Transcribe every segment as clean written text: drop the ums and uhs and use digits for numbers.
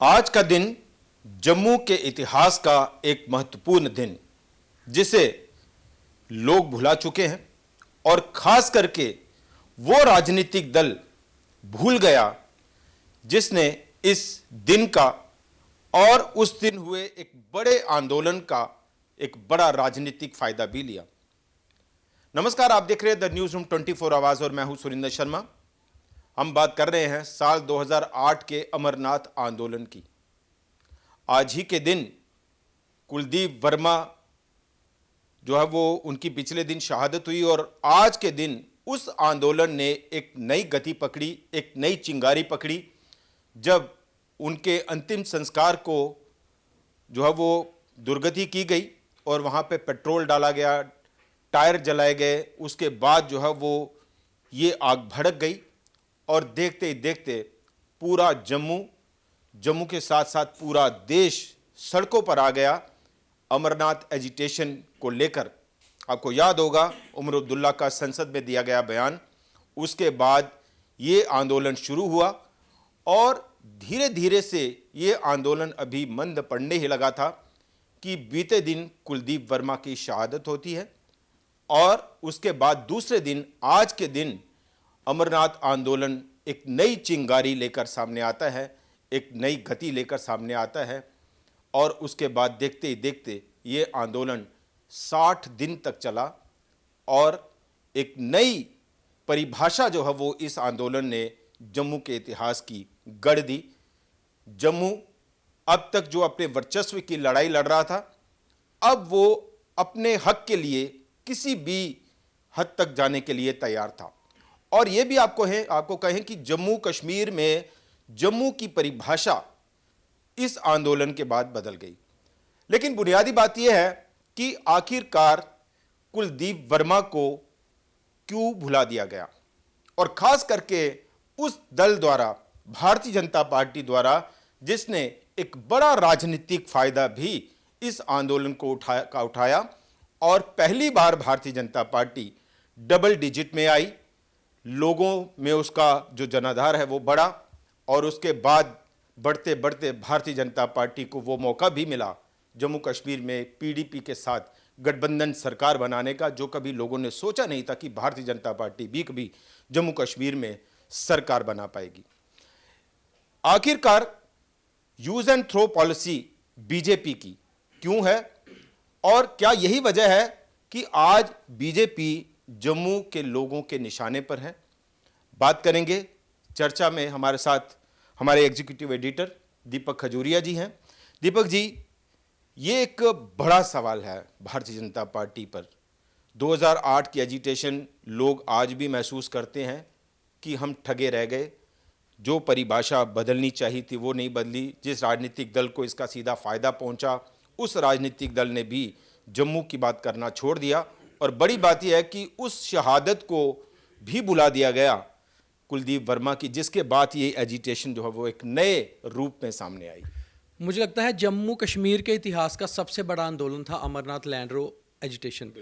आज का दिन जम्मू के इतिहास का एक महत्वपूर्ण दिन, जिसे लोग भुला चुके हैं और खास करके वो राजनीतिक दल भूल गया जिसने इस दिन का और उस दिन हुए एक बड़े आंदोलन का एक बड़ा राजनीतिक फायदा भी लिया। नमस्कार, आप देख रहे हैं द न्यूज रूम 24 आवाज और मैं हूं सुरिंदर शर्मा। हम बात कर रहे हैं साल 2008 के अमरनाथ आंदोलन की। आज ही के दिन कुलदीप वर्मा जो है वो उनकी पिछले दिन शहादत हुई और आज के दिन उस आंदोलन ने एक नई गति पकड़ी, एक नई चिंगारी पकड़ी, जब उनके अंतिम संस्कार को जो है वो दुर्गति की गई और वहाँ पे पेट्रोल डाला गया, टायर जलाए गए। उसके बाद जो है वो ये आग भड़क गई और देखते ही देखते पूरा जम्मू के साथ साथ पूरा देश सड़कों पर आ गया अमरनाथ एजिटेशन को लेकर। आपको याद होगा उमर अब्दुल्ला का संसद में दिया गया बयान। उसके बाद ये आंदोलन शुरू हुआ और धीरे धीरे से ये आंदोलन अभी मंद पड़ने ही लगा था कि बीते दिन कुलदीप वर्मा की शहादत होती है और उसके बाद दूसरे दिन आज के दिन अमरनाथ आंदोलन एक नई चिंगारी लेकर सामने आता है, एक नई गति लेकर सामने आता है और उसके बाद देखते ही देखते ये आंदोलन 60 दिन तक चला और एक नई परिभाषा जो है वो इस आंदोलन ने जम्मू के इतिहास की गढ़ दी। जम्मू अब तक जो अपने वर्चस्व की लड़ाई लड़ रहा था, अब वो अपने हक के लिए किसी भी हद तक जाने के लिए तैयार था। और ये भी आपको कहें कि जम्मू कश्मीर में जम्मू की परिभाषा इस आंदोलन के बाद बदल गई। लेकिन बुनियादी बात यह है कि आखिरकार कुलदीप वर्मा को क्यों भुला दिया गया और खास करके उस दल द्वारा, भारतीय जनता पार्टी द्वारा, जिसने एक बड़ा राजनीतिक फायदा भी इस आंदोलन को उठाया और पहली बार Bharatiya Janata party double digit में आई। लोगों में उसका जो जनाधार है वो बढ़ा और उसके बाद बढ़ते बढ़ते भारतीय जनता पार्टी को वो मौका भी मिला जम्मू कश्मीर में पीडीपी के साथ गठबंधन सरकार बनाने का, जो कभी लोगों ने सोचा नहीं था कि भारतीय जनता पार्टी भी कभी जम्मू कश्मीर में सरकार बना पाएगी। आखिरकार use and throw policy BJP की क्यों है और क्या यही वजह है कि आज बीजेपी जम्मू के लोगों के निशाने पर है? बात करेंगे। चर्चा में हमारे साथ हमारे एग्जीक्यूटिव एडिटर दीपक खजूरिया जी हैं। दीपक जी, ये एक बड़ा सवाल है भारतीय जनता पार्टी पर। 2008 की एजिटेशन लोग आज भी महसूस करते हैं कि हम ठगे रह गए। जो परिभाषा बदलनी चाहिए थी वो नहीं बदली। जिस राजनीतिक दल को इसका सीधा फायदा पहुंचा, उस राजनीतिक दल ने भी जम्मू की बात करना छोड़ दिया और बड़ी बात यह है कि उस शहादत को भी बुला दिया गया कुलदीप वर्मा की, जिसके बाद ये एजिटेशन जो है वो एक नए रूप में सामने आई। मुझे लगता है जम्मू कश्मीर के इतिहास का सबसे बड़ा आंदोलन था अमरनाथ लैंड रो एजिटेशन।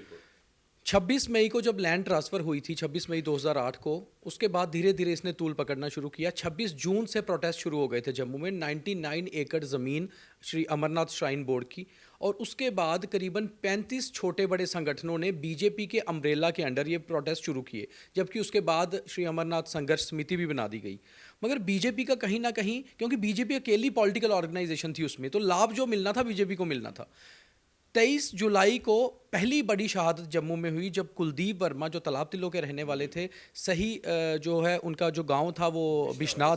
26 मई को जब लैंड ट्रांसफ़र हुई थी, 26 मई 2008 को, उसके बाद धीरे धीरे इसने तूल पकड़ना शुरू किया। 26 जून से प्रोटेस्ट शुरू हो गए थे जम्मू में। 99 एकड़ ज़मीन श्री अमरनाथ श्राइन बोर्ड की और उसके बाद करीबन 35 छोटे बड़े संगठनों ने बीजेपी के अम्ब्रेला के अंडर ये प्रोटेस्ट शुरू किए, जबकि उसके बाद श्री अमरनाथ संघर्ष समिति भी बना दी गई। मगर बीजेपी का कहीं ना कहीं, क्योंकि बीजेपी अकेली पॉलिटिकल ऑर्गेनाइजेशन थी उसमें, तो लाभ जो मिलना था बीजेपी को मिलना था। 23 जुलाई को पहली बड़ी शहादत जम्मू में हुई जब कुलदीप वर्मा, जो तालाब तिलों के रहने वाले थे, सही जो है उनका जो गांव था वो बिश्नाह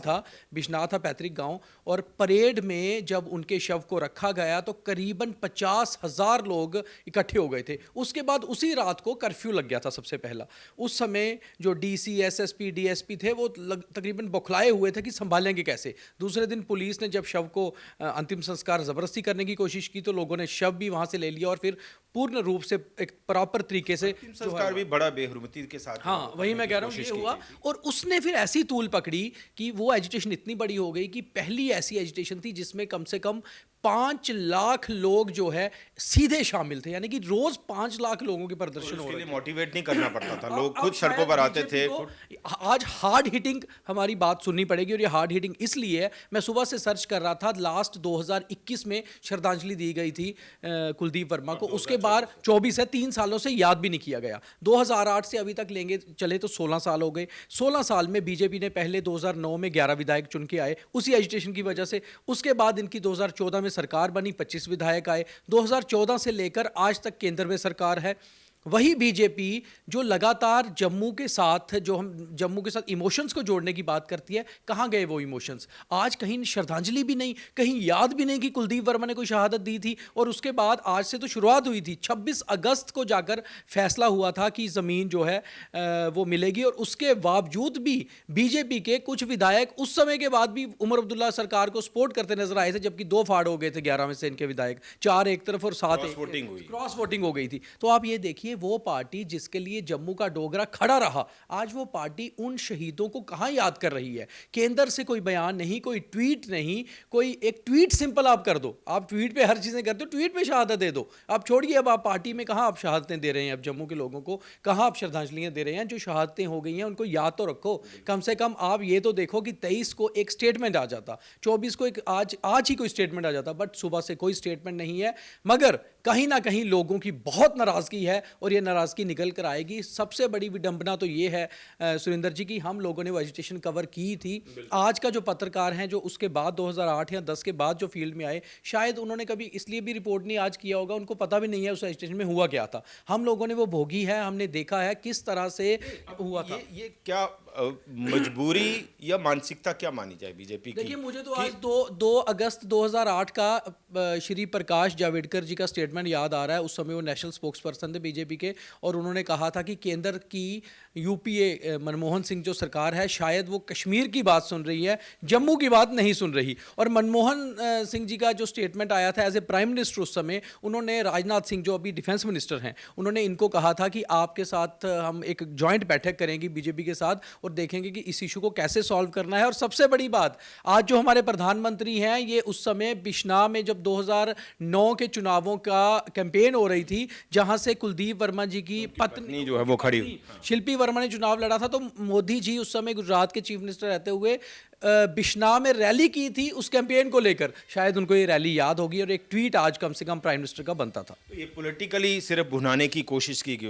था पैतृक गांव, और परेड में जब उनके शव को रखा गया तो करीबन 50,000 लोग इकट्ठे हो गए थे। उसके बाद उसी रात को कर्फ्यू लग गया था सबसे पहला। उस समय जो डीसी, एसएसपी, डीएसपी थे वो तकरीबन बौखलाए हुए थे कि संभालेंगे कैसे। दूसरे दिन पुलिस ने जब शव को अंतिम संस्कार ज़बरदस्ती करने की कोशिश की तो लोगों ने शव भी वहाँ से ले लिया और फिर पूर्ण रूप से एक प्रॉपर तरीके से संस्कार भी बड़ा बेहरमती के साथ, हाँ वही मैं कह रहा हूँ, ये हुआ। और उसने फिर ऐसी तूल पकड़ी कि वो एजिटेशन इतनी बड़ी हो गई कि पहली ऐसी एजिटेशन थी जिसमें कम से कम 5 लाख लोग जो है सीधे शामिल थे, यानी कि रोज 5 लाख लोगों के प्रदर्शन हो उसके रहे लिए थे। मोटिवेट नहीं करना पड़ता था, लोग अब खुद शायद सड़कों पर आते बीजेपी थे। को आज हार्ड हिटिंग हमारी बात सुननी पड़ेगी, और ये हार्ड हिटिंग इसलिए है, मैं सुबह से सर्च कर रहा था, लास्ट 2021 में श्रद्धांजलि दी गई थी कुलदीप वर्मा को, उसके बाद 24 है, 3 सालों से याद भी नहीं किया गया। 2008 से अभी तक लेंगे चले तो 16 साल हो गए। 16 साल में बीजेपी ने पहले 2009 में 11 विधायक चुन के आए उसी एजिटेशन की वजह से, उसके बाद इनकी 2014 में सरकार बनी, 25 विधायक आए, 2014 से लेकर आज तक केंद्र में सरकार है। वही बीजेपी जो लगातार जम्मू के साथ, जो हम जम्मू के साथ इमोशंस को जोड़ने की बात करती है, कहाँ गए वो इमोशंस? आज कहीं श्रद्धांजलि भी नहीं, कहीं याद भी नहीं कि कुलदीप वर्मा ने कोई शहादत दी थी। और उसके बाद आज से तो शुरुआत हुई थी, 26 अगस्त को जाकर फैसला हुआ था कि ज़मीन जो है वो मिलेगी, और उसके बावजूद भी बीजेपी के कुछ विधायक उस समय के बाद भी उमर अब्दुल्ला सरकार को सपोर्ट करते नजर आए थे, जबकि 2 फाड़ हो गए थे 11 में से इनके विधायक, 4 एक तरफ और 7 क्रॉस वोटिंग हुई। क्रॉस वोटिंग हो गई थी। तो आप ये देखिए, वो पार्टी जिसके लिए जम्मू का डोगरा खड़ा रहा, आज वो पार्टी उन शहीदों को कहां याद कर रही है? केंद्र से कोई बयान नहीं, कोई ट्वीट नहीं, कोई एक ट्वीट सिंपल आप कर दो, आप ट्वीट पे हर चीजें करते हो, ट्वीट पे शहादत दे दो। आप छोड़िए, अब आप पार्टी में कहां आप शहादतें दे रहे हैं? अब जम्मू के लोगों को कहां आप श्रद्धांजलियां दे रहे हैं? जो शहादतें हो गई हैं उनको याद तो रखो, कम से कम आप ये तो देखो कि 23 को एक स्टेटमेंट आ जाता, 24 को एक आज ही कोई स्टेटमेंट आ जाता, बट सुबह से कोई स्टेटमेंट नहीं है। मगर कहीं ना कहीं लोगों की बहुत नाराजगी है, और ये नाराजगी निकल कर आएगी। सबसे बड़ी विडंबना तो ये है सुरेंद्र जी की, हम लोगों ने वो एजिटेशन कवर की थी, आज का जो पत्रकार हैं जो उसके बाद 2008 या 10 के बाद जो फील्ड में आए, शायद उन्होंने कभी इसलिए भी रिपोर्ट नहीं आज किया होगा, उनको पता भी नहीं है उस एजिटेशन में हुआ क्या था। हम लोगों ने वो भोगी है, हमने देखा है किस तरह से हुआ था। ये क्या मजबूरी या मानसिकता क्या मानी जाए बीजेपी की? देखिए, मुझे तो आज 2 अगस्त 2008 का श्री प्रकाश जावड़ेकर जी का स्टेटमेंट याद आ रहा है। उस समय वो नेशनल स्पोक्स पर्सन थे बीजेपी के, और उन्होंने कहा था कि केंद्र की यूपीए मनमोहन सिंह जो सरकार है, शायद वो कश्मीर की बात सुन रही है, जम्मू की बात नहीं सुन रही। और मनमोहन सिंह जी का जो स्टेटमेंट आया था एज ए प्राइम मिनिस्टर उस समय, उन्होंने राजनाथ सिंह जो अभी डिफेंस मिनिस्टर हैं, उन्होंने इनको कहा था कि आपके साथ हम एक जॉइंट बैठक करेंगे बीजेपी के साथ, और देखेंगे कि इस इशू को कैसे सॉल्व करना है। और सबसे बड़ी बात, आज जो हमारे प्रधानमंत्री हैं, ये उस समय बिश्नाह में जब 2009 के चुनावों का कैंपेन हो रही थी, जहां से कुलदीप वर्मा जी की पत्नी जो है वो खड़ी हुई, शिल्पी वर्मा ने चुनाव लड़ा था, तो मोदी जी उस समय गुजरात के चीफ मिनिस्टर रहते हुए बिश्नाह में रैली की थी उस कैंपेन को लेकर। शायद उनको ये रैली याद होगी, और एक ट्वीट आज कम से कम प्राइम मिनिस्टर का बनता था। तो ये पॉलिटिकली सिर्फ भुनाने की कोशिश की गई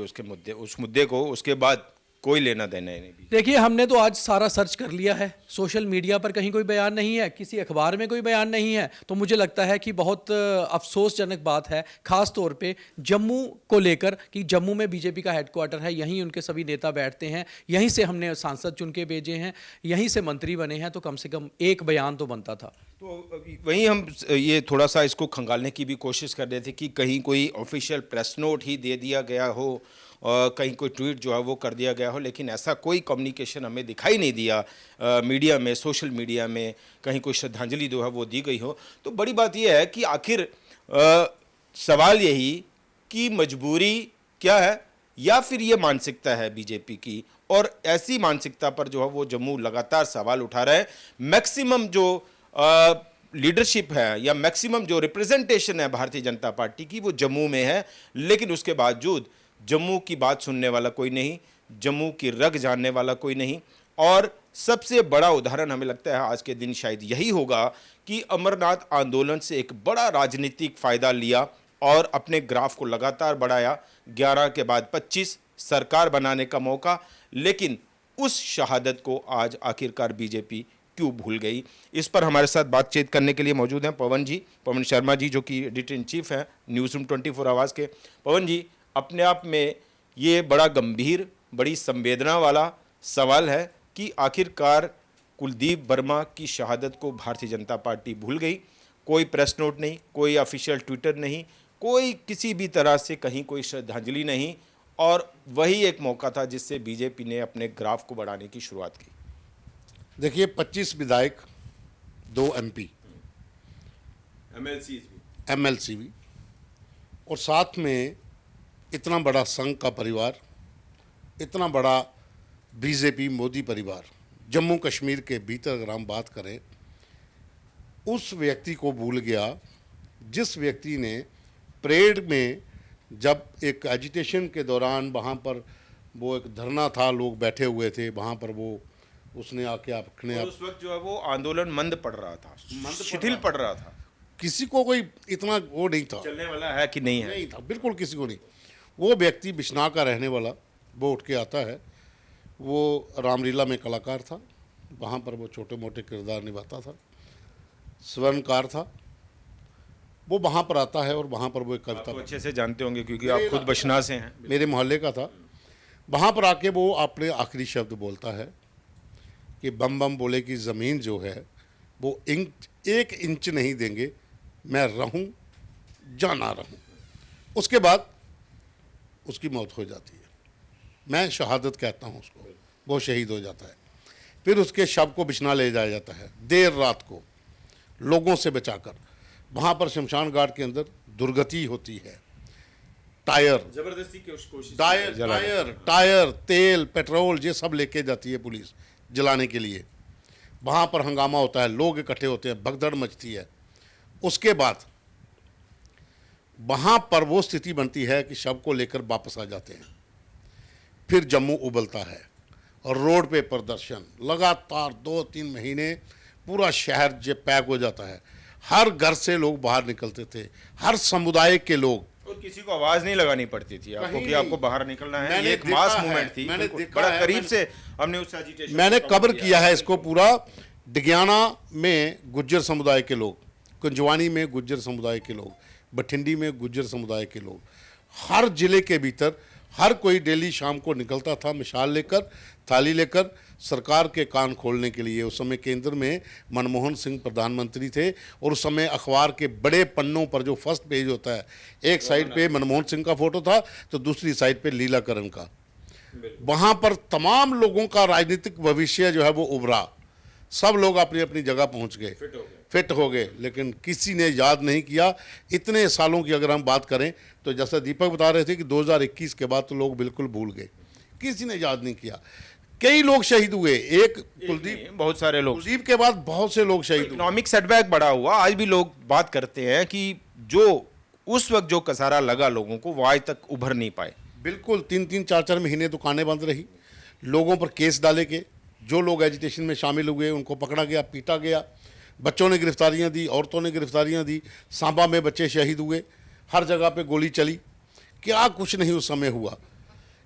उस मुद्दे को, उसके बाद कोई लेना देना नहीं भी। देखिए, हमने तो आज सारा सर्च कर लिया है, सोशल मीडिया पर कहीं कोई बयान नहीं है, किसी अखबार में कोई बयान नहीं है, तो मुझे लगता है कि बहुत अफसोसजनक बात है, खास तौर पे जम्मू को लेकर, कि जम्मू में बीजेपी का हेडक्वार्टर है, यहीं उनके सभी नेता बैठते हैं, यहीं से हमने सांसद चुन के भेजे हैं, यहीं से मंत्री बने हैं, तो कम से कम एक बयान तो बनता था। तो वहीं हम ये थोड़ा सा इसको खंगालने की भी कोशिश कर रहे थे कि कहीं कोई ऑफिशियल प्रेस नोट ही दे दिया गया हो, और कहीं कोई ट्वीट जो है वो कर दिया गया हो, लेकिन ऐसा कोई कम्युनिकेशन हमें दिखाई नहीं दिया मीडिया में, सोशल मीडिया में कहीं कोई श्रद्धांजलि जो है वो दी गई हो। तो बड़ी बात यह है कि आखिर सवाल यही कि मजबूरी क्या है या फिर ये मानसिकता है बीजेपी की, और ऐसी मानसिकता पर जो है वो जम्मू लगातार सवाल उठा रहा है। मैक्सिमम जो लीडरशिप है या मैक्सिमम जो रिप्रेजेंटेशन है भारतीय जनता पार्टी की, वो जम्मू में है, लेकिन उसके बावजूद जम्मू की बात सुनने वाला कोई नहीं, जम्मू की रग जानने वाला कोई नहीं। और सबसे बड़ा उदाहरण हमें लगता है आज के दिन शायद यही होगा कि अमरनाथ आंदोलन से एक बड़ा राजनीतिक फायदा लिया और अपने ग्राफ को लगातार बढ़ाया। 11 के बाद 25 सरकार बनाने का मौका, लेकिन उस शहादत को आज आखिरकार बीजेपी क्यों भूल गई? इस पर हमारे साथ बातचीत करने के लिए मौजूद हैं पवन शर्मा जी, जो कि एडिटर इन चीफ हैं न्यूज़ रूम 24 आवाज़ के। पवन जी, अपने आप में ये बड़ा गंभीर, बड़ी संवेदना वाला सवाल है कि आखिरकार कुलदीप वर्मा की शहादत को भारतीय जनता पार्टी भूल गई। कोई प्रेस नोट नहीं, कोई ऑफिशियल ट्विटर नहीं, कोई किसी भी तरह से कहीं कोई श्रद्धांजलि नहीं, और वही एक मौका था जिससे बीजेपी ने अपने ग्राफ को बढ़ाने की शुरुआत की। देखिए, 25 विधायक, 2 एमपी, एमएलसी भी, और साथ में इतना बड़ा संघ का परिवार, इतना बड़ा बीजेपी मोदी परिवार, जम्मू कश्मीर के भीतर अगर हम बात करें, उस व्यक्ति को भूल गया जिस व्यक्ति ने परेड में जब एक एजिटेशन के दौरान वहाँ पर वो एक धरना था, लोग बैठे हुए थे वहाँ पर, वो उसने आके अपने और उस वक्त जो है वो आंदोलन मंद पड़ रहा था, पड़ शिथिल पड़ रहा था, किसी को कोई इतना वो नहीं था, चलने वाला है कि नहीं है। नहीं था, बिल्कुल किसी को नहीं। वो व्यक्ति बिश्नाह का रहने वाला, वो उठ के आता है, वो रामलीला में कलाकार था, वहाँ पर वो छोटे मोटे किरदार निभाता था, स्वर्णकार था, वो वहाँ पर आता है और वहाँ पर वो एक आप कविता तो अच्छे से जानते होंगे क्योंकि आप खुद बशना से हैं। मेरे मोहल्ले का था। वहाँ पर आके वो अपने आखिरी शब्द बोलता है कि बम बम बोले कि ज़मीन जो है वो एक इंच नहीं देंगे, मैं रहूं या ना रहूं। उसके बाद उसकी मौत हो जाती है, मैं शहादत कहता हूं उसको, वो शहीद हो जाता है। फिर उसके शव को बिछना ले जाया जाता है देर रात को, लोगों से बचाकर। वहाँ पर शमशान घाट के अंदर दुर्गति होती है, टायर जबरदस्ती की कोशिश टायर तेल पेट्रोल ये सब लेके जाती है पुलिस जलाने के लिए। वहाँ पर हंगामा होता है, लोग इकट्ठे होते हैं, भगदड़ मचती है। उसके बाद वहाँ पर वो स्थिति बनती है कि शव को लेकर वापस आ जाते हैं। फिर जम्मू उबलता है और रोड पे प्रदर्शन लगातार 2-3 महीने, पूरा शहर जे पैक हो जाता है। हर घर से लोग बाहर निकलते थे, हर समुदाय के लोग, और किसी को आवाज नहीं लगानी पड़ती थी आपको कि आपको बाहर निकलना है। मैंने ये एक देखा मास है, मूवमेंट थी, मैंने बिल्कुल। देखा बड़ा है, करीब से हमने उस एजिटेशन मैंने को कवर किया है इसको पूरा। डिग्याना में गुज्जर समुदाय के लोग, कुंजवानी में गुज्जर समुदाय के लोग, बठिंडी में गुज्जर समुदाय के लोग, हर जिले के भीतर हर कोई डेली शाम को निकलता था मिसाल लेकर, थाली लेकर, सरकार के कान खोलने के लिए। उस समय केंद्र में मनमोहन सिंह प्रधानमंत्री थे और उस समय अखबार के बड़े पन्नों पर जो फर्स्ट पेज होता है, एक साइड पे मनमोहन सिंह का फोटो था तो दूसरी साइड पे लीलाकरण का। वहाँ पर तमाम लोगों का राजनीतिक भविष्य जो है वो उभरा, सब लोग अपनी अपनी जगह पहुँच गए, फिट हो गए, लेकिन किसी ने याद नहीं किया। इतने सालों की अगर हम बात करें तो जैसा दीपक बता रहे थे कि 2021 के बाद तो लोग बिल्कुल भूल गए, किसी ने याद नहीं किया। कई लोग शहीद हुए, एक कुलदीप, बहुत सारे लोग, कुलदीप के बाद बहुत से लोग शहीद हुए। इकोनॉमिक सेटबैक बड़ा हुआ। आज भी लोग बात करते हैं कि जो उस वक्त जो कसारा लगा लोगों को, वो आज तक उभर नहीं पाए। बिल्कुल 3-3 4-4 महीने दुकानें बंद रही, लोगों पर केस डाले गए, जो लोग एजिटेशन में शामिल हुए उनको पकड़ा गया, पीटा गया, बच्चों ने गिरफ्तारियां दी, औरतों ने गिरफ्तारियां दी, सांबा में बच्चे शहीद हुए, हर जगह पे गोली चली, क्या कुछ नहीं उस समय हुआ।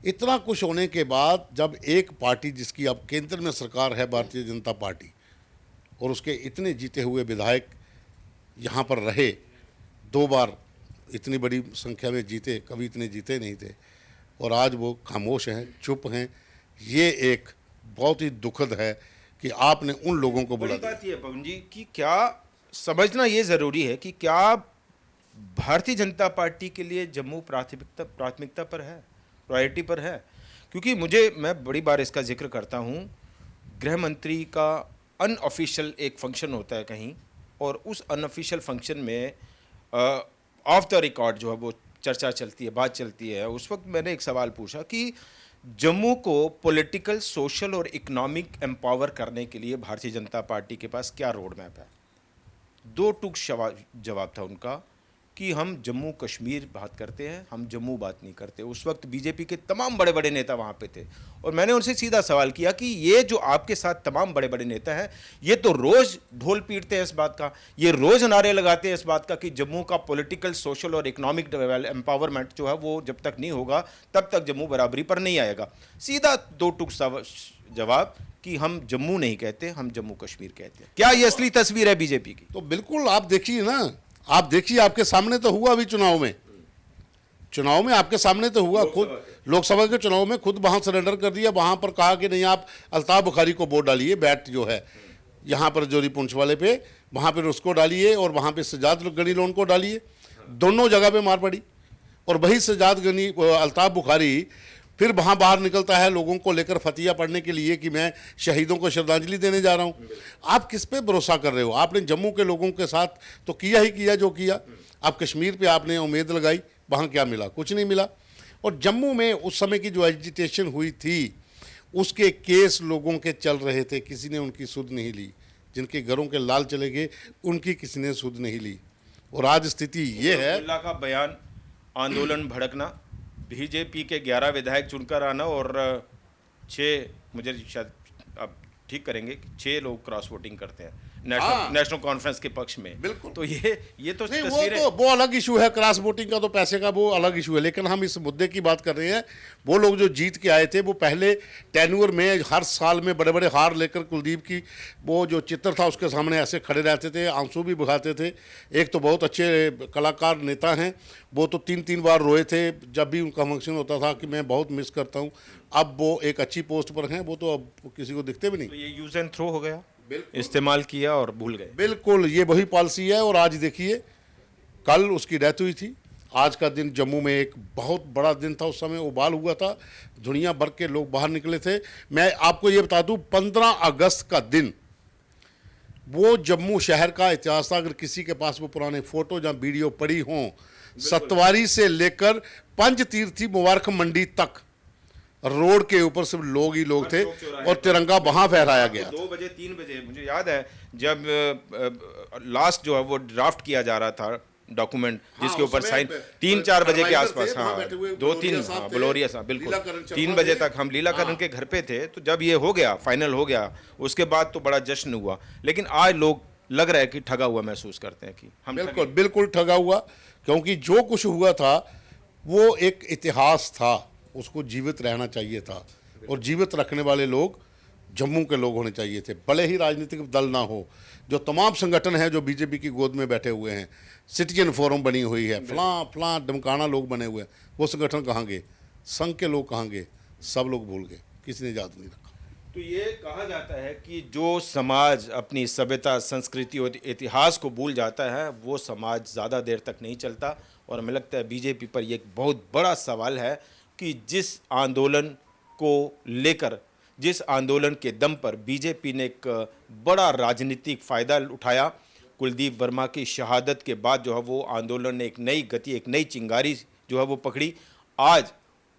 इतना कुछ होने के बाद जब एक पार्टी जिसकी अब केंद्र में सरकार है, भारतीय जनता पार्टी, और उसके इतने जीते हुए विधायक यहाँ पर रहे, 2 बार इतनी बड़ी संख्या में जीते, कभी इतने जीते नहीं थे, और आज वो खामोश हैं, चुप हैं। ये एक बहुत ही दुखद है कि आपने उन लोगों को बुला दिया। बात ये है पवन जी कि क्या समझना ये ज़रूरी है कि क्या भारतीय जनता पार्टी के लिए जम्मू प्राथमिकता पर है, प्रायोरिटी पर है? क्योंकि मैं बड़ी बार इसका जिक्र करता हूँ, गृह मंत्री का अनऑफिशियल एक फंक्शन होता है कहीं, और उस अनऑफिशियल फंक्शन में ऑफ द रिकॉर्ड जो है वो चर्चा चलती है, बात चलती है। उस वक्त मैंने एक सवाल पूछा कि जम्मू को पॉलिटिकल, सोशल और इकोनॉमिक एम्पावर करने के लिए भारतीय जनता पार्टी के पास क्या रोड मैप है? 2 टूक जवाब था उनका कि हम जम्मू कश्मीर बात करते हैं, हम जम्मू बात नहीं करते। उस वक्त बीजेपी के तमाम बड़े बड़े नेता वहाँ पे थे, और मैंने उनसे सीधा सवाल किया कि ये जो आपके साथ तमाम बड़े बड़े नेता हैं, ये तो रोज़ ढोल पीटते हैं इस बात का, ये रोज़ नारे लगाते हैं इस बात का कि जम्मू का पॉलिटिकल, सोशल और इकोनॉमिक एम्पावरमेंट जो है वो जब तक नहीं होगा तब तक जम्मू बराबरी पर नहीं आएगा। सीधा 2 टूक जवाब कि हम जम्मू नहीं कहते, हम जम्मू कश्मीर कहते हैं। क्या ये असली तस्वीर है बीजेपी की? तो बिल्कुल आप देखिए ना, आप देखिए, आपके सामने तो हुआ अभी चुनाव में आपके सामने तो हुआ, खुद लोकसभा के चुनाव में खुद वहाँ सरेंडर कर दिया। वहाँ पर कहा कि नहीं, आप अल्ताफ बुखारी को वोट डालिए, बैट जो है यहाँ पर जोरी पुंछ वाले पे, वहाँ पर उसको डालिए, और वहाँ पे सजाद गनी लोन को डालिए। दोनों जगह पे मार पड़ी, और वही सजाद गनी अल्ताफ बुखारी फिर वहाँ बाहर निकलता है लोगों को लेकर फतिया पढ़ने के लिए कि मैं शहीदों को श्रद्धांजलि देने जा रहा हूँ। आप किस पे भरोसा कर रहे हो? आपने जम्मू के लोगों के साथ तो किया ही किया जो किया। आप कश्मीर पे आपने उम्मीद लगाई, वहाँ क्या मिला? कुछ नहीं मिला। और जम्मू में उस समय की जो एजिटेशन हुई थी, उसके केस लोगों के चल रहे थे, किसी ने उनकी सुध नहीं ली। जिनके घरों के लाल चले गए, उनकी किसी ने सुध नहीं ली। और आज स्थिति ये है। अब्दुल्ला का बयान, आंदोलन भड़कना, बीजेपी के 11 विधायक चुनकर आना और 6, मुझे शायद आप ठीक करेंगे, 6 लोग क्रॉस वोटिंग करते हैं नेशनल कॉन्फ्रेंस के पक्ष में। बिल्कुल। तो ये तो नहीं, तस्वीरें, वो अलग इशू है, क्रॉस वोटिंग का तो पैसे का वो अलग इशू है, लेकिन हम इस मुद्दे की बात कर रहे हैं। वो लोग जो जीत के आए थे, वो पहले टेन्योर में हर साल में बड़े बड़े हार लेकर कुलदीप की वो जो चित्र था उसके सामने ऐसे खड़े रहते थे, आंसू भी बहाते थे। एक तो बहुत अच्छे कलाकार नेता हैं, वो तो 3-3 बार रोए थे जब भी उनका फंक्शन होता था कि मैं बहुत मिस करता हूँ। अब वो एक अच्छी पोस्ट पर हैं, वो तो अब किसी को दिखते भी नहीं। तो ये यूज एंड थ्रो हो गया, इस्तेमाल किया और भूल गए। बिल्कुल, ये वही पॉलिसी है। और आज देखिए, कल उसकी डेथ हुई थी। आज का दिन जम्मू में एक बहुत बड़ा दिन था, उस समय उबाल हुआ था, दुनिया भर के लोग बाहर निकले थे। मैं आपको ये बता दूं, 15 अगस्त का दिन वो जम्मू शहर का इतिहास था। अगर किसी के पास वो पुराने फोटो या वीडियो पड़ी हों, सतवारी से लेकर पंजतीर्थी मुबारक मंडी तक रोड के ऊपर सिर्फ लोग ही लोग थे और तिरंगा वहां फहराया गया। 2 बजे 3 बजे मुझे याद है जब लास्ट जो है वो ड्राफ्ट किया जा रहा था डॉक्यूमेंट, जिसके ऊपर साइन 3-4 बजे के आसपास, हाँ 2-3, हाँ बलोरिया साहब, बिल्कुल 3 बजे तक हम लीलाकरण के घर पे थे। तो जब ये हो गया, फाइनल हो गया, उसके बाद तो बड़ा जश्न हुआ। लेकिन आज लोग लग रहा है कि ठगा हुआ महसूस करते हैं कि हम बिल्कुल बिल्कुल ठगा हुआ, क्योंकि जो कुछ हुआ था वो एक इतिहास था, उसको जीवित रहना चाहिए था। और जीवित रखने वाले लोग जम्मू के लोग होने चाहिए थे, भले ही राजनीतिक दल ना हो। जो तमाम संगठन हैं जो बीजेपी की गोद में बैठे हुए हैं, सिटीजन फोरम बनी हुई है, फलां डमकाना लोग बने हुए हैं, वो संगठन कहाँ गए? संघ के लोग कहाँ गए? सब लोग भूल गए, किसी ने याद नहीं रखा। तो ये कहा जाता है कि जो समाज अपनी सभ्यता, संस्कृति और इतिहास को भूल जाता है, वो समाज ज़्यादा देर तक नहीं चलता। और हमें लगता है बीजेपी पर ये एक बहुत बड़ा सवाल है कि जिस आंदोलन को लेकर, जिस आंदोलन के दम पर बीजेपी ने एक बड़ा राजनीतिक फ़ायदा उठाया, कुलदीप वर्मा की शहादत के बाद जो है वो आंदोलन ने एक नई गति, एक नई चिंगारी जो है वो पकड़ी। आज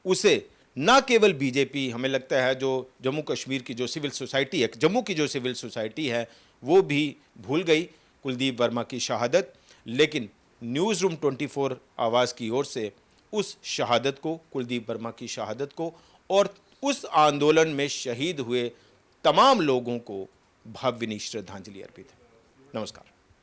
उसे ना केवल बीजेपी, हमें लगता है जो जम्मू कश्मीर की जो सिविल सोसाइटी है, जम्मू की जो सिविल सोसाइटी है, वो भी भूल गई कुलदीप वर्मा की शहादत। लेकिन न्यूज़ रूम 24 आवाज़ की ओर से उस शहादत को, कुलदीप वर्मा की शहादत को और उस आंदोलन में शहीद हुए तमाम लोगों को भावभीनी श्रद्धांजलि अर्पित है। नमस्कार।